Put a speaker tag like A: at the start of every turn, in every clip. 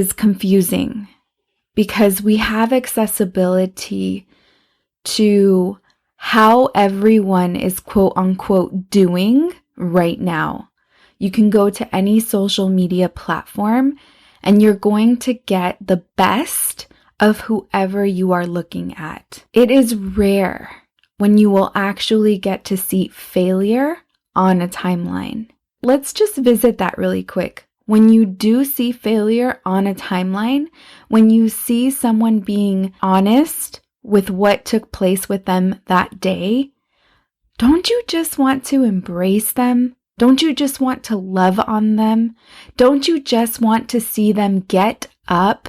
A: is confusing because we have accessibility to how everyone is quote unquote doing right now. You can go to any social media platform and you're going to get the best of whoever you are looking at. It is rare when you will actually get to see failure on a timeline. Let's just visit that really quick. When you do see failure on a timeline, when you see someone being honest with what took place with them that day, don't you just want to embrace them? Don't you just want to love on them? Don't you just want to see them get up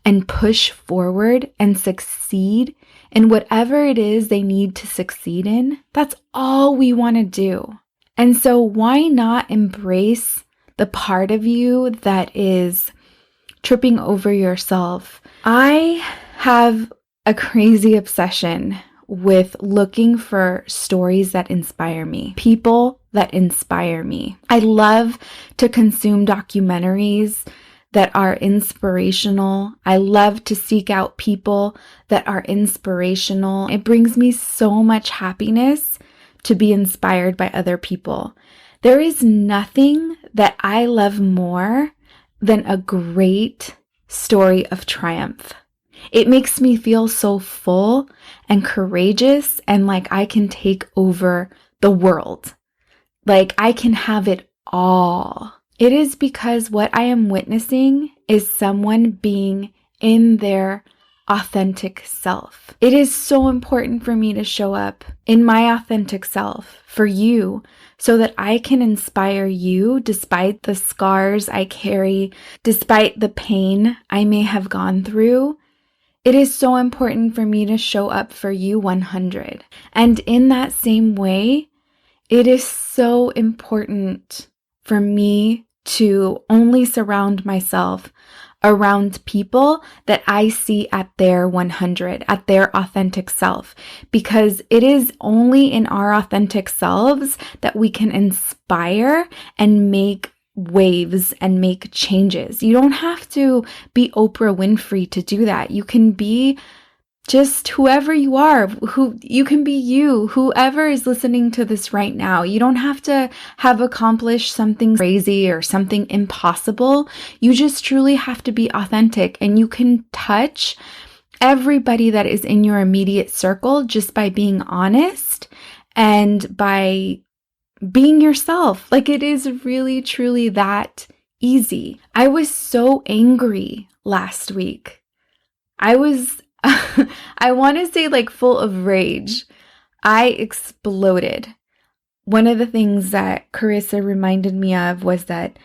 A: and push forward and succeed in whatever it is they need to succeed in? That's all we want to do. And so why not embrace the part of you that is tripping over yourself? I have a crazy obsession with looking for stories that inspire me, people that inspire me. I love to consume documentaries that are inspirational. I love to seek out people that are inspirational. It brings me so much happiness to be inspired by other people. There is nothing that I love more than a great story of triumph. It makes me feel so full and courageous and like I can take over the world. Like I can have it all. It is because what I am witnessing is someone being in their authentic self. It is so important for me to show up in my authentic self for you so that I can inspire you despite the scars I carry, despite the pain I may have gone through. It is so important for me to show up for you 100. And in that same way, it is so important for me to only surround myself around people that I see at their 100, at their authentic self, because it is only in our authentic selves that we can inspire and make waves and make changes. You don't have to be Oprah Winfrey to do that. You can be just whoever you are, who you can be you, whoever is listening to this right now. You don't have to have accomplished something crazy or something impossible. You just truly have to be authentic, and you can touch everybody that is in your immediate circle just by being honest and by being yourself. Like, it is really, truly that easy. I was so angry last week. I was I want to say like full of rage. I exploded. One of the things that Carissa reminded me of was that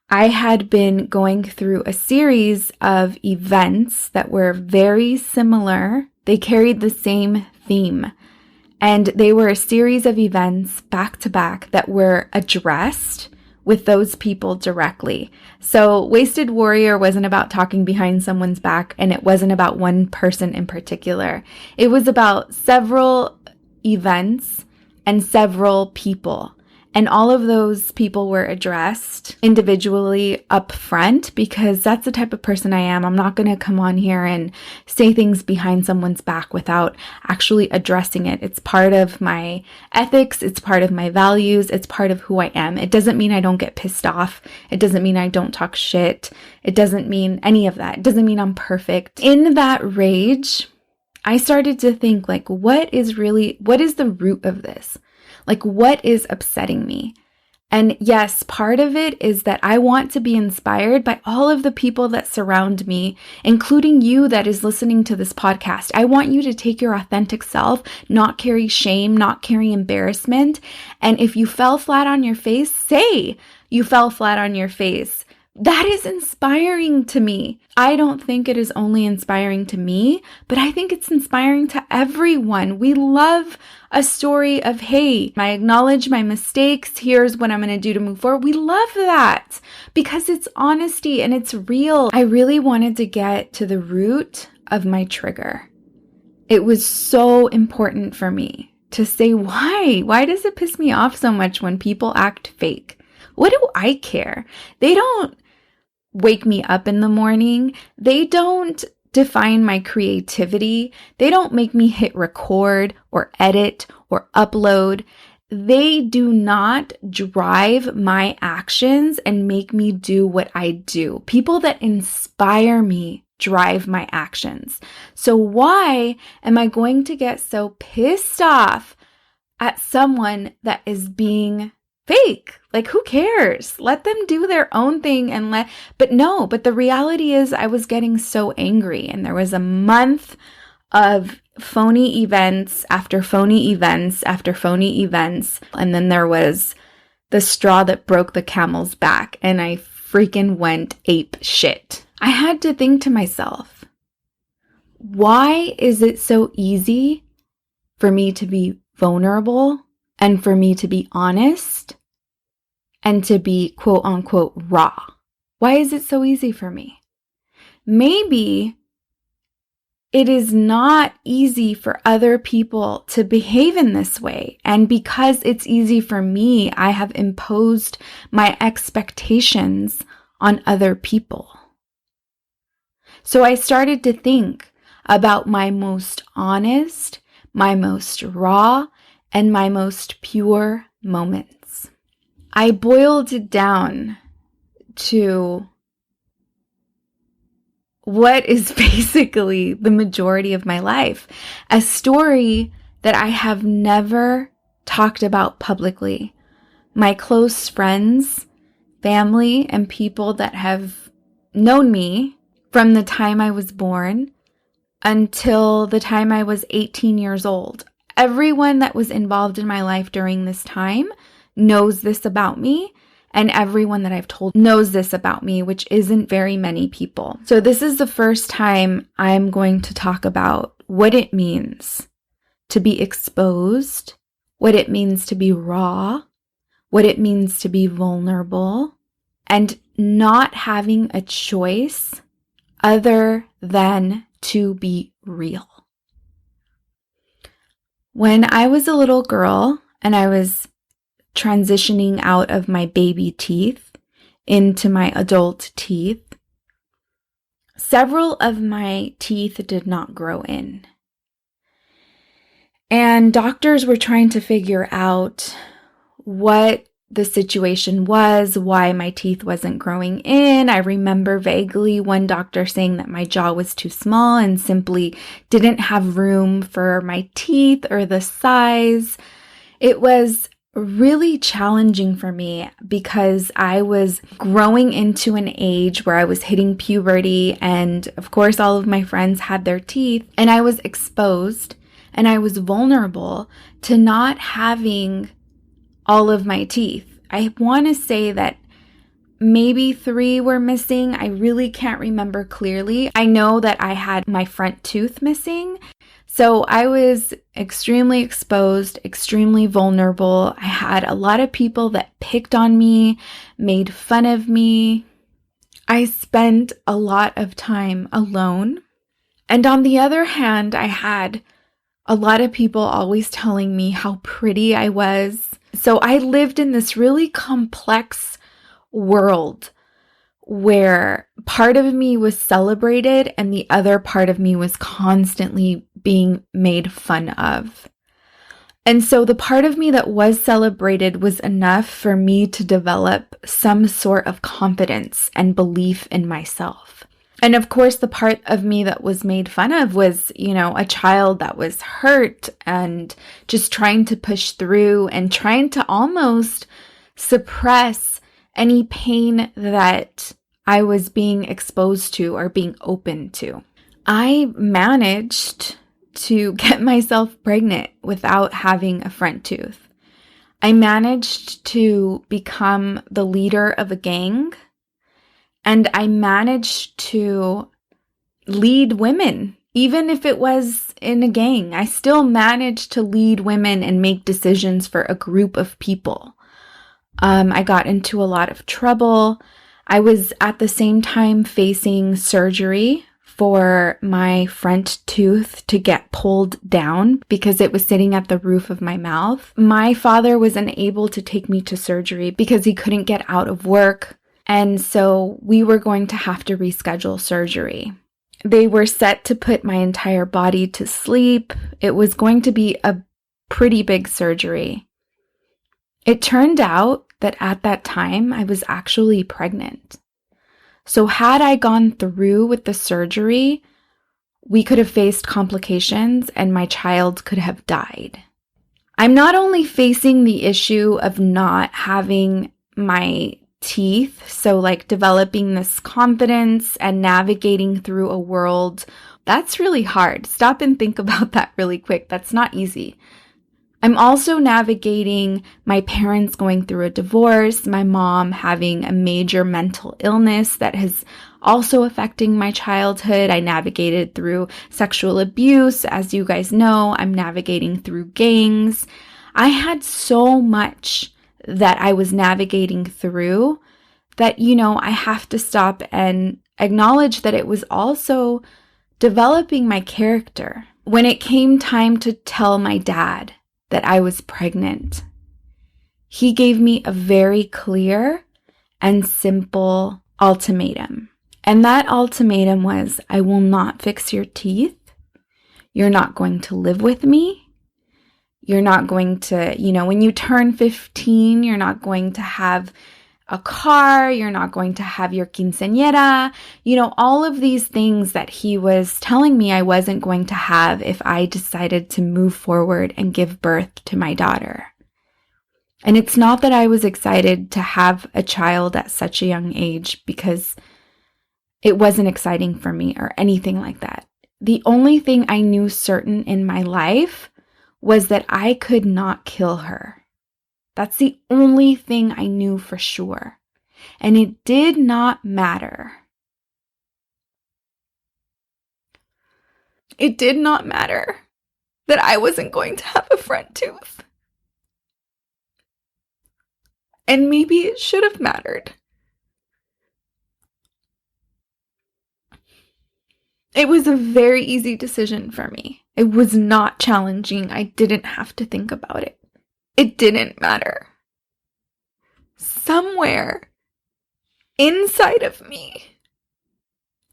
A: I had been going through a series of events that were very similar. They carried the same theme. And they were a series of events back to back that were addressed with those people directly. So Wasted Warrior wasn't about talking behind someone's back, and it wasn't about one person in particular. It was about several events and several people. And all of those people were addressed individually up front, because that's the type of person I am. I'm not going to come on here and say things behind someone's back without actually addressing it. It's part of my ethics. It's part of my values. It's part of who I am. It doesn't mean I don't get pissed off. It doesn't mean I don't talk shit. It doesn't mean any of that. It doesn't mean I'm perfect. In that rage, I started to think, like, what is the root of this? Like, what is upsetting me? And yes, part of it is that I want to be inspired by all of the people that surround me, including you that is listening to this podcast. I want you to take your authentic self, not carry shame, not carry embarrassment. And if you fell flat on your face, say you fell flat on your face. That is inspiring to me. I don't think it is only inspiring to me, but I think it's inspiring to everyone. We love a story of, hey, I acknowledge my mistakes. Here's what I'm going to do to move forward. We love that because it's honesty and it's real. I really wanted to get to the root of my trigger. It was so important for me to say, why? Why does it piss me off so much when people act fake? What do I care? They don't wake me up in the morning. They don't define my creativity. They don't make me hit record or edit or upload. They do not drive my actions and make me do what I do. People that inspire me drive my actions. So why am I going to get so pissed off at someone that is being fake? Like, who cares? Let them do their own thing but the reality is I was getting so angry, and there was a month of phony events after phony events after phony events. And then there was the straw that broke the camel's back, and I freaking went ape shit. I had to think to myself, why is it so easy for me to be vulnerable and for me to be honest and to be quote unquote raw? Why is it so easy for me? Maybe it is not easy for other people to behave in this way. And because it's easy for me, I have imposed my expectations on other people. So I started to think about my most honest, my most raw, and my most pure moments. I boiled it down to what is basically the majority of my life, a story that I have never talked about publicly. My close friends, family, and people that have known me from the time I was born until the time I was 18 years old. Everyone that was involved in my life during this time knows this about me. And everyone that I've told knows this about me, which isn't very many people. So this is the first time I'm going to talk about what it means to be exposed, what it means to be raw, what it means to be vulnerable, and not having a choice other than to be real. When I was a little girl and I was transitioning out of my baby teeth into my adult teeth, several of my teeth did not grow in. And doctors were trying to figure out what the situation was, why my teeth wasn't growing in. I remember vaguely one doctor saying that my jaw was too small and simply didn't have room for my teeth or the size. It was really challenging for me because I was growing into an age where I was hitting puberty, and of course all of my friends had their teeth, and I was exposed and I was vulnerable to not having all of my teeth. I want to say that maybe 3 were missing. I really can't remember clearly. I know that I had my front tooth missing. So I was extremely exposed, extremely vulnerable. I had a lot of people that picked on me, made fun of me. I spent a lot of time alone. And on the other hand, I had a lot of people always telling me how pretty I was. So I lived in this really complex world where part of me was celebrated and the other part of me was constantly being made fun of. And so the part of me that was celebrated was enough for me to develop some sort of confidence and belief in myself. And of course, the part of me that was made fun of was, a child that was hurt and just trying to push through and trying to almost suppress any pain that I was being exposed to or being open to. I managed to get myself pregnant without having a front tooth. I managed to become the leader of a gang, and I managed to lead women. Even if it was in a gang, I still managed to lead women and make decisions for a group of people. I got into a lot of trouble. I was at the same time facing surgery for my front tooth to get pulled down because it was sitting at the roof of my mouth. My father was unable to take me to surgery because he couldn't get out of work. And so we were going to have to reschedule surgery. They were set to put my entire body to sleep. It was going to be a pretty big surgery. It turned out that at that time, I was actually pregnant. So had I gone through with the surgery, we could have faced complications and my child could have died. I'm not only facing the issue of not having my teeth, so like developing this confidence and navigating through a world, that's really hard. Stop and think about that really quick. That's not easy. I'm also navigating my parents going through a divorce, my mom having a major mental illness that is also affecting my childhood. I navigated through sexual abuse. As you guys know, I'm navigating through gangs. I had so much that I was navigating through that, I have to stop and acknowledge that it was also developing my character. When it came time to tell my dad that I was pregnant, he gave me a very clear and simple ultimatum. And that ultimatum was, I will not fix your teeth. You're not going to live with me. You're not going to, when you turn 15, you're not going to have a car. You're not going to have your quinceañera. All of these things that he was telling me I wasn't going to have if I decided to move forward and give birth to my daughter. And it's not that I was excited to have a child at such a young age, because it wasn't exciting for me or anything like that. The only thing I knew certain in my life was that I could not kill her. That's the only thing I knew for sure. And it did not matter. It did not matter that I wasn't going to have a front tooth. And maybe it should have mattered. It was a very easy decision for me. It was not challenging. I didn't have to think about it. It didn't matter. Somewhere inside of me,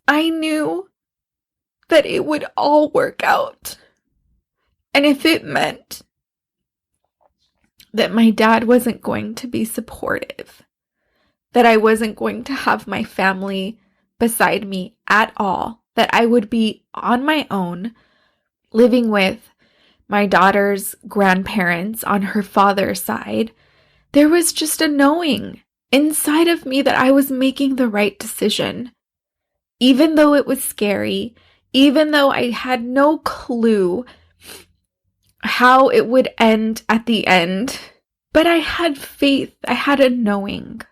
A: I knew that it would all work out. And if it meant that my dad wasn't going to be supportive, that I wasn't going to have my family beside me at all, that I would be on my own, living with my daughter's grandparents on her father's side, there was just a knowing inside of me that I was making the right decision. Even though it was scary, even though I had no clue how it would end at the end, but I had faith, I had a knowing.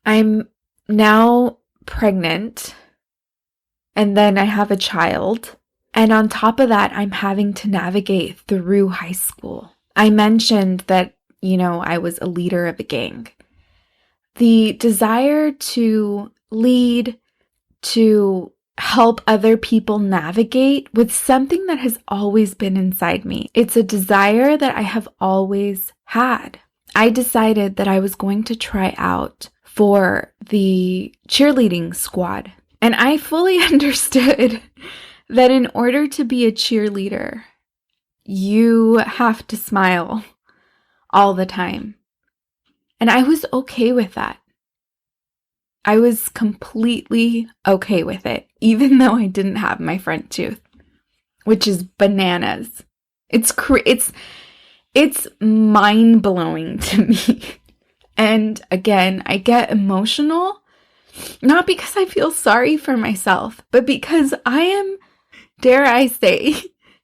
A: I'm now pregnant, and then I have a child. And on top of that, I'm having to navigate through high school. I mentioned that, I was a leader of a gang. The desire to lead, to help other people navigate was something that has always been inside me. It's a desire that I have always had. I decided that I was going to try out for the cheerleading squad. And I fully understood that in order to be a cheerleader, you have to smile all the time. And I was okay with that. I was completely okay with it, even though I didn't have my front tooth, which is bananas. It's mind-blowing to me. And again, I get emotional, not because I feel sorry for myself, but because I am, dare I say,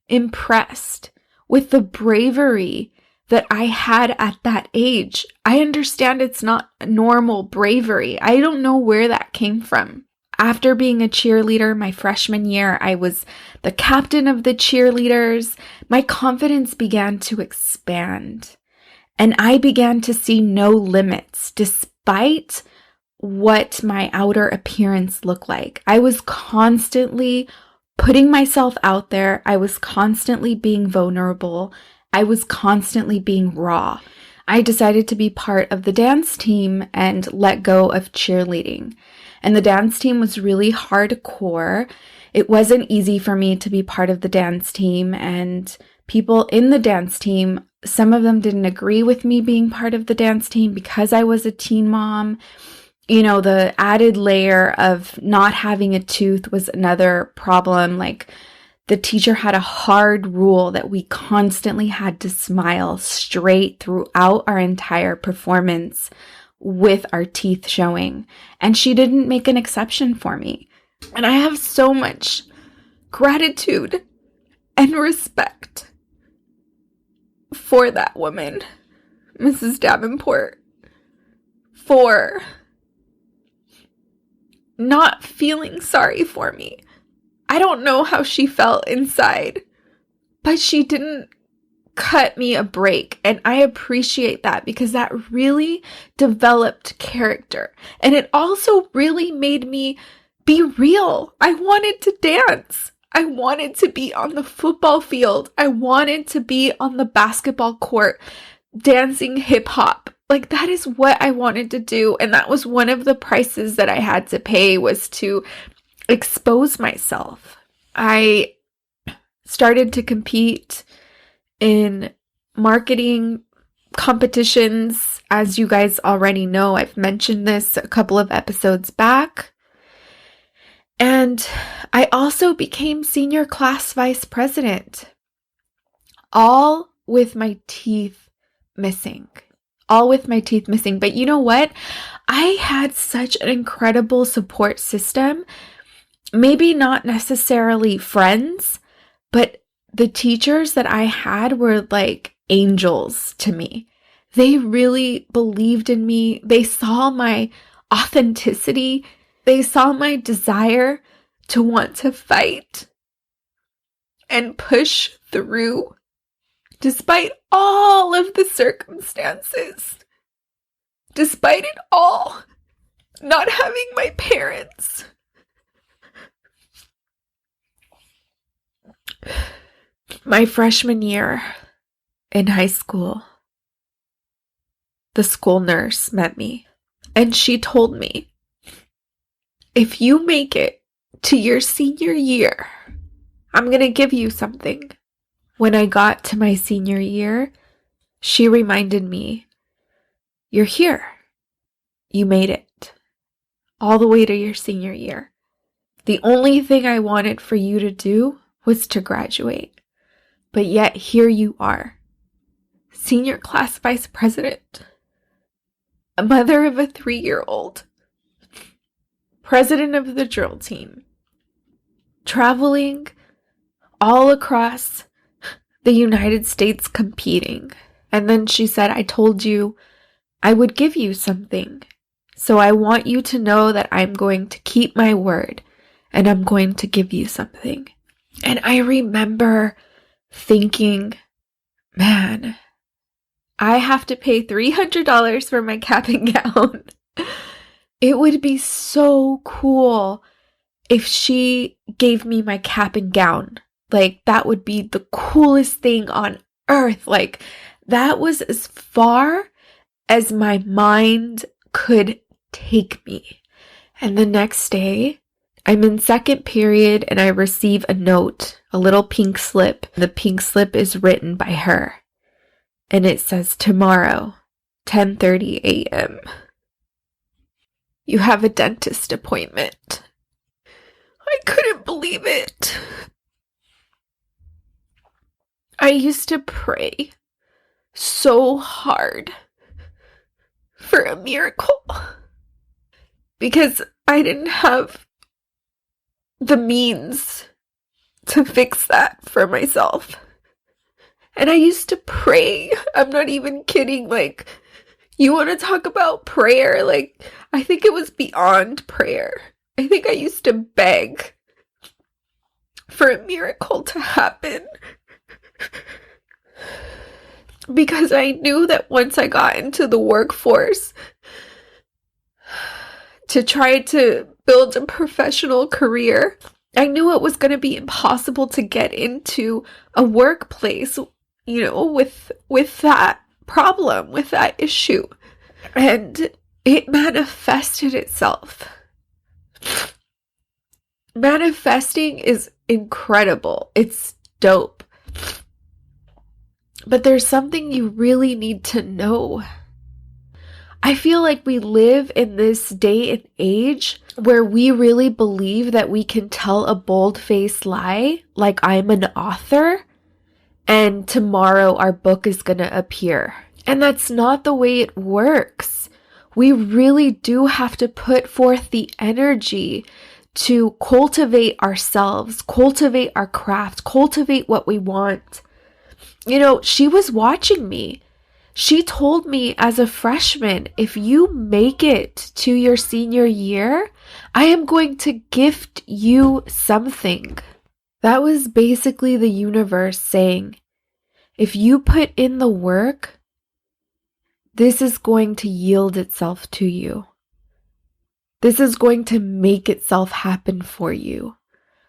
A: impressed with the bravery that I had at that age. I understand it's not normal bravery. I don't know where that came from. After being a cheerleader my freshman year, I was the captain of the cheerleaders. My confidence began to expand, and I began to see no limits despite what my outer appearance looked like. I was constantly putting myself out there. I was constantly being vulnerable. I was constantly being raw. I decided to be part of the dance team and let go of cheerleading. And the dance team was really hardcore. It wasn't easy for me to be part of the dance team, and people in the dance team, some of them didn't agree with me being part of the dance team because I was a teen mom. You know, the added layer of not having a tooth was another problem. Like, the teacher had a hard rule that we constantly had to smile straight throughout our entire performance with our teeth showing. And she didn't make an exception for me. And I have so much gratitude and respect for that woman, Mrs. Davenport, for not feeling sorry for me. I don't know how she felt inside, but she didn't cut me a break. And I appreciate that because that really developed character. And it also really made me be real. I wanted to dance. I wanted to be on the football field. I wanted to be on the basketball court dancing hip hop. Like, that is what I wanted to do. And that was one of the prices that I had to pay, was to expose myself. I started to compete in marketing competitions. As you guys already know, I've mentioned this a couple of episodes back. And I also became senior class vice president, all with my teeth missing. All with my teeth missing. But you know what? I had such an incredible support system. Maybe not necessarily friends, but the teachers that I had were like angels to me. They really believed in me. They saw my authenticity. They saw my desire to want to fight and push through despite all of the circumstances, despite it all, not having my parents. My freshman year in high school, the school nurse met me, and she told me, if you make it to your senior year, I'm going to give you something. When I got to my senior year, she reminded me, you're here. You made it. All the way to your senior year. The only thing I wanted for you to do was to graduate. But yet here you are. Senior class vice president. A mother of a 3-year-old. President of the drill team. Traveling all across the United States competing. And then she said, I told you I would give you something. So I want you to know that I'm going to keep my word and I'm going to give you something. And I remember thinking, man, I have to pay $300 for my cap and gown. It would be so cool if she gave me my cap and gown. Like, that would be the coolest thing on earth. Like, that was as far as my mind could take me. And the next day, I'm in second period and I receive a note, a little pink slip. The pink slip is written by her. And it says, tomorrow, 10:30 a.m. You have a dentist appointment. I couldn't believe it. I used to pray so hard for a miracle because I didn't have the means to fix that for myself. And I used to pray. I'm not even kidding. Like, you want to talk about prayer? Like, I think it was beyond prayer. I think I used to beg for a miracle to happen. Because I knew that once I got into the workforce to try to build a professional career, I knew it was going to be impossible to get into a workplace, you know, with that problem with that issue. And it manifested itself. Manifesting is incredible. It's dope. But there's something you really need to know. I feel like we live in this day and age where we really believe that we can tell a bold-faced lie, like I'm an author, and tomorrow our book is going to appear. And that's not the way it works. We really do have to put forth the energy to cultivate ourselves, cultivate our craft, cultivate what we want. You know, she was watching me. She told me as a freshman, if you make it to your senior year, I am going to gift you something. That was basically the universe saying, if you put in the work, this is going to yield itself to you. This is going to make itself happen for you.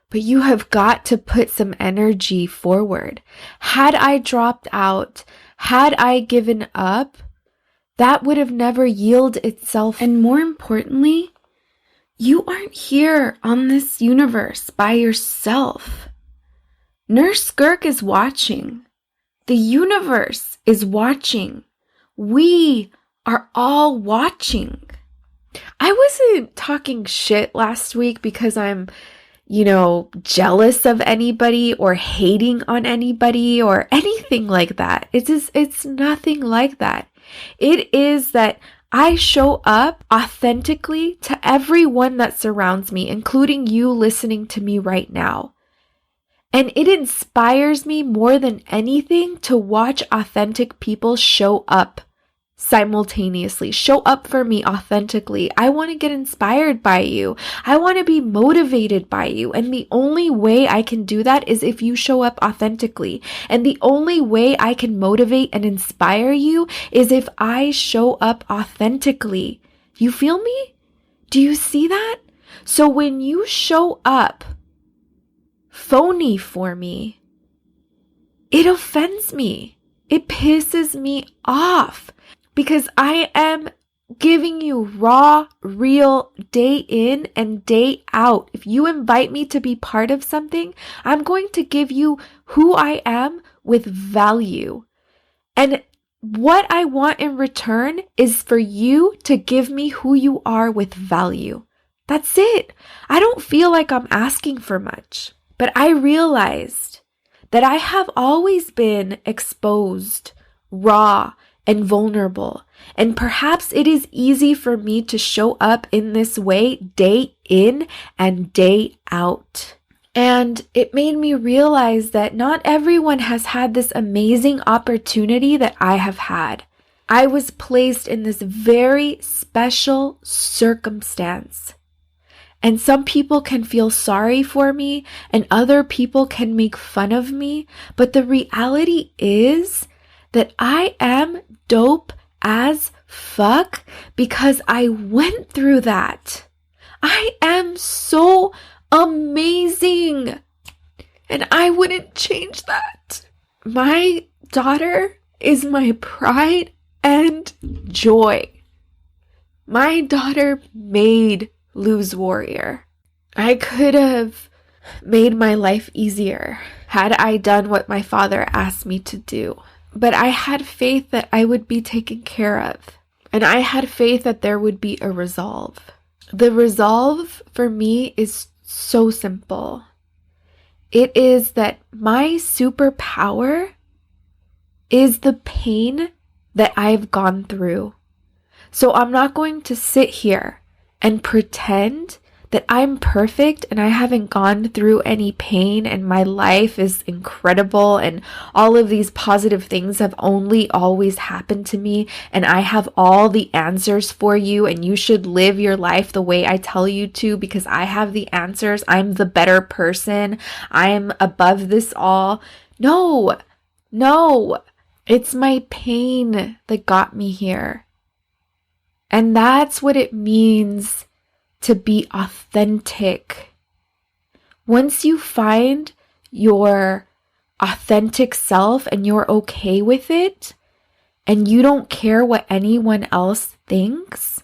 A: But you have got to put some energy forward. Had I dropped out, had I given up, that would have never yielded itself. And more importantly, you aren't here on this universe by yourself. Nurse Skirk is watching. The universe is watching. We are all watching. I wasn't talking shit last week because I'm jealous of anybody or hating on anybody or anything like that. It's nothing like that. It is that I show up authentically to everyone that surrounds me, including you listening to me right now. And it inspires me more than anything to watch authentic people show up simultaneously, show up for me authentically. I want to get inspired by you. I want to be motivated by you. And the only way I can do that is if you show up authentically. And the only way I can motivate and inspire you is if I show up authentically. You feel me? Do you see that? So when you show up phony for me, it offends me. It pisses me off. Because I am giving you raw, real, day in and day out. If you invite me to be part of something, I'm going to give you who I am with value. And what I want in return is for you to give me who you are with value. That's it. I don't feel like I'm asking for much. But I realized that I have always been exposed, raw, and vulnerable. And perhaps it is easy for me to show up in this way day in and day out. And it made me realize that not everyone has had this amazing opportunity that I have had. I was placed in this very special circumstance. And some people can feel sorry for me and other people can make fun of me. But the reality is that I am dope as fuck because I went through that. I am so amazing. And I wouldn't change that. My daughter is my pride and joy. My daughter made Lose Warrior. I could have made my life easier had I done what my father asked me to do. But I had faith that I would be taken care of. And I had faith that there would be a resolve. The resolve for me is so simple. It is that my superpower is the pain that I've gone through. So I'm not going to sit here and pretend that I'm perfect and I haven't gone through any pain and my life is incredible and all of these positive things have only always happened to me and I have all the answers for you and you should live your life the way I tell you to because I have the answers. I'm the better person. I'm above this all. No, it's my pain that got me here. And that's what it means to be authentic. Once you find your authentic self and you're okay with it, and you don't care what anyone else thinks,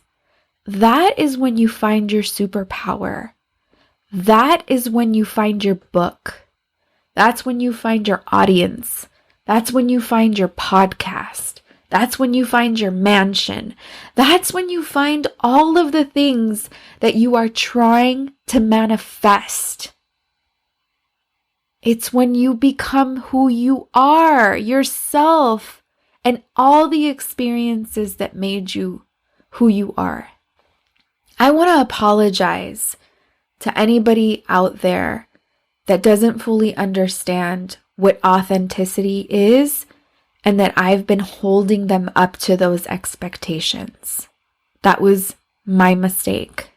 A: that is when you find your superpower. That is when you find your book. That's when you find your audience. That's when you find your podcast. That's when you find your mansion. That's when you find all of the things that you are trying to manifest. It's when you become who you are, yourself, and all the experiences that made you who you are. I want to apologize to anybody out there that doesn't fully understand what authenticity is and that I've been holding them up to those expectations. That was my mistake.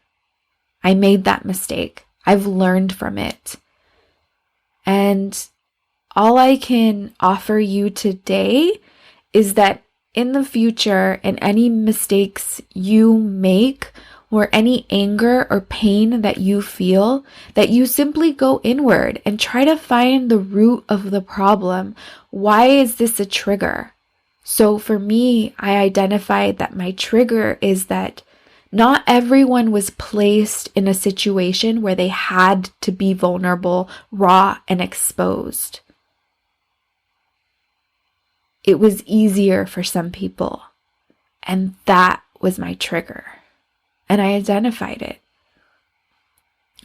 A: I made that mistake. I've learned from it. And all I can offer you today is that in the future, and any mistakes you make or any anger or pain that you feel, that you simply go inward and try to find the root of the problem. Why is this a trigger? So for me, I identified that my trigger is that not everyone was placed in a situation where they had to be vulnerable, raw, and exposed. It was easier for some people, and that was my trigger. And I identified it.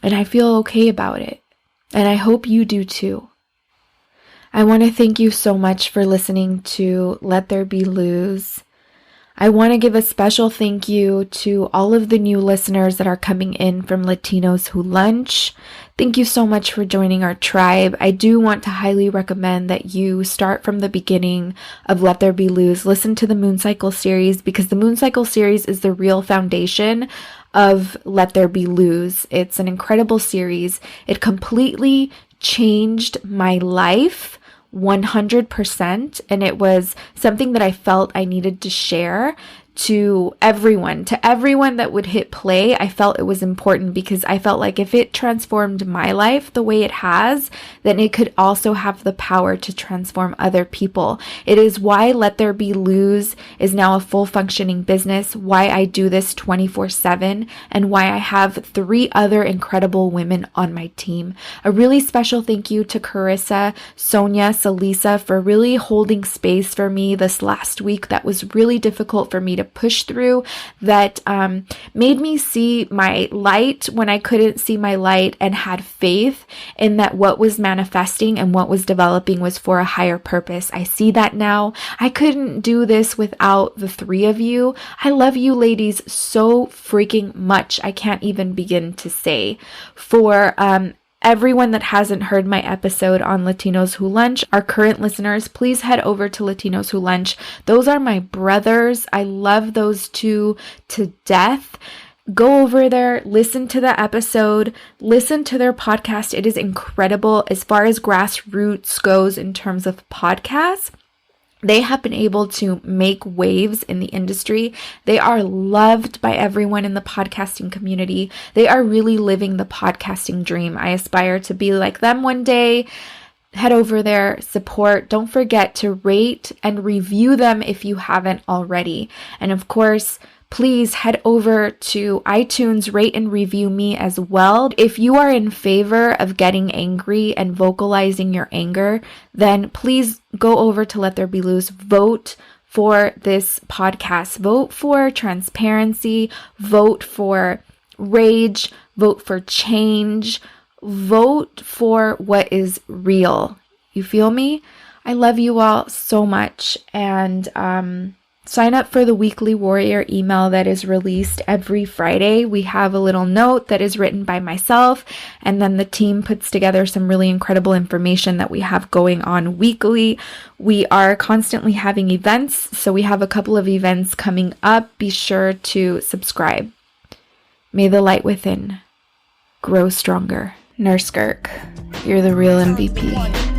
A: And I feel okay about it. And I hope you do too. I want to thank you so much for listening to Let There Be Luz. I want to give a special thank you to all of the new listeners that are coming in from Latinos Who Lunch. Thank you so much for joining our tribe. I do want to highly recommend that you start from the beginning of Let There Be Luz. Listen to the Moon Cycle series, because the Moon Cycle series is the real foundation of Let There Be Luz. It's an incredible series. It completely changed my life 100%, and it was something that I felt I needed to share to everyone that would hit play. I felt it was important because I felt like if it transformed my life the way it has, then it could also have the power to transform other people. It is why Let There Be Luz is now a full functioning business, why I do this 24/7, and why I have 3 other incredible women on my team. A really special thank you to Carissa, Sonia, Salisa for really holding space for me this last week. That was really difficult for me to push through, that made me see my light when I couldn't see my light, and had faith in that what was manifesting and what was developing was for a higher purpose. I see that now. I couldn't do this without the 3 of you. I love you ladies so freaking much. I can't even begin to say. For everyone that hasn't heard my episode on Latinos Who Lunch, our current listeners, please head over to Latinos Who Lunch. Those are my brothers. I love those 2 to death. Go over there, listen to the episode, listen to their podcast. It is incredible as far as grassroots goes in terms of podcasts. They have been able to make waves in the industry. They are loved by everyone in the podcasting community. They are really living the podcasting dream. I aspire to be like them one day. Head over there, support. Don't forget to rate and review them if you haven't already. And of course, please head over to iTunes, rate and review me as well. If you are in favor of getting angry and vocalizing your anger, then please go over to Let There Be Luz. Vote for this podcast. Vote for transparency. Vote for rage. Vote for change. Vote for what is real. You feel me? I love you all so much. And sign up for the Weekly Warrior email that is released every Friday. We have a little note that is written by myself, and then the team puts together some really incredible information that we have going on weekly. We are constantly having events, so we have a couple of events coming up. Be sure to subscribe. May the light within grow stronger. Nurse Girk, you're the real MVP.